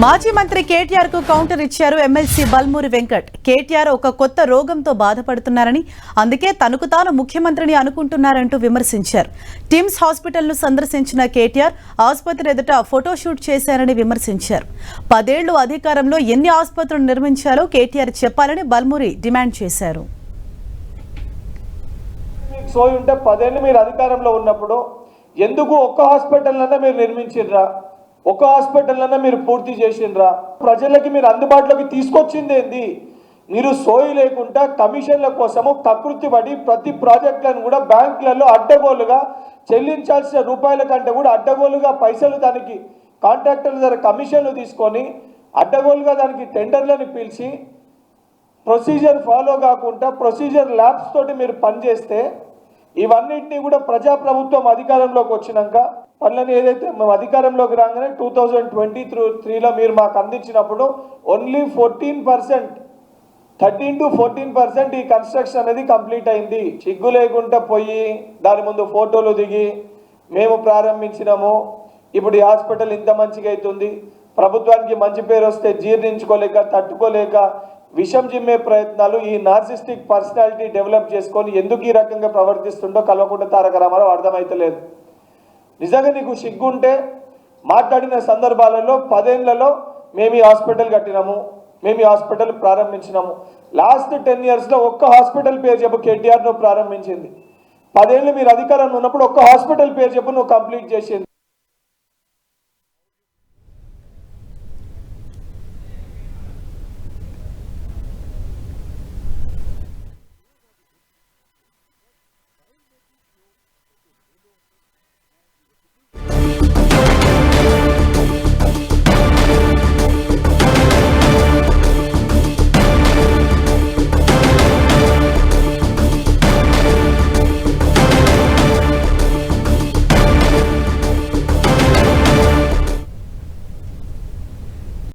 మాజీ మంత్రి కేటీఆర్ కు కౌంటర్ ఇచ్చారు ఎమ్మెల్సీ బల్మూరి వెంకట్. కేటీఆర్ ఒక కొత్త రోగంతో బాధపడుతున్నారని, అందుకే తనకు తాను ముఖ్యమంత్రిని అనుకుంటున్నారంటూ విమర్శించారు. టిమ్స్ హాస్పిటల్ ను సందర్శించిన కేటీఆర్ ఆసుపత్రి ఎదుట ఫోటోషూట్ చేశారని విమర్శించారు. 10 ఏళ్లు అధికారంలో ఎన్ని ఆసుపత్రులు నిర్మించాలో కేటీఆర్ చెప్పాలని బల్మూరి డిమాండ్ చేశారు. సోయి ఉంటే 10 ఏళ్ళు మీరు అధికారంలో ఉన్నప్పుడు ఎందుకు ఒక్క హాస్పిటల్ అన్నా మీరు నిర్మించిర్రా? ఒక హాస్పిటల్ అన్నా మీరు పూర్తి చేసిండ్రా? ప్రజలకి మీరు అందుబాటులోకి తీసుకొచ్చింది ఏంది? మీరు సోయి లేకుండా కమిషన్ల కోసము కకృతి పడి ప్రతి ప్రాజెక్టులను కూడా బ్యాంకులలో అడ్డగోలుగా చెల్లించాల్సిన రూపాయల కంటే కూడా అడ్డగోలుగా పైసలు దానికి కాంట్రాక్టర్ల దగ్గర కమిషన్లు తీసుకొని అడ్డగోలుగా దానికి టెండర్లను పిలిచి ప్రొసీజర్ ఫాలో కాకుండా ప్రొసీజర్ ల్యాబ్స్ తోటి మీరు పనిచేస్తే ఇవన్నింటినీ కూడా ప్రజాప్రభుత్వం అధికారంలోకి వచ్చినాక పనులని ఏదైతే మేము అధికారంలోకి రాగానే 2023లో మీరు మాకు అందించినప్పుడు ఓన్లీ 13% 13 to 14% ఈ కన్స్ట్రక్షన్ అనేది కంప్లీట్ అయింది. సిగ్గు లేకుండా పోయి దాని ముందు ఫోటోలు దిగి మేము ప్రారంభించినాము, ఇప్పుడు ఈ హాస్పిటల్ ఇంత మంచిగా అవుతుంది, ప్రభుత్వానికి మంచి పేరు వస్తే జీర్ణించుకోలేక తట్టుకోలేక విషం జిమ్మే ప్రయత్నాలు ఈ నార్సిస్టిక్ పర్సనాలిటీ డెవలప్ చేసుకొని ఎందుకు ఈ రకంగా ప్రవర్తిస్తుండో కల్వకుంట్ల తారక రామారావు అర్థమైతలేదు. నిజంగా నీకు సిగ్గుంటే మాట్లాడిన సందర్భాలలో 10 ఏళ్లలో మేము ఈ హాస్పిటల్ కట్టినాము, మేము ఈ హాస్పిటల్ ప్రారంభించినాము. లాస్ట్ 10 yearsలో ఒక్క హాస్పిటల్ పేరు చెప్పు కేటీఆర్ నువ్వు ప్రారంభించింది. 10 ఏళ్ళు మీరు అధికారంలో ఉన్నప్పుడు ఒక్క హాస్పిటల్ పేరు చెప్పు నువ్వు కంప్లీట్ చేసింది.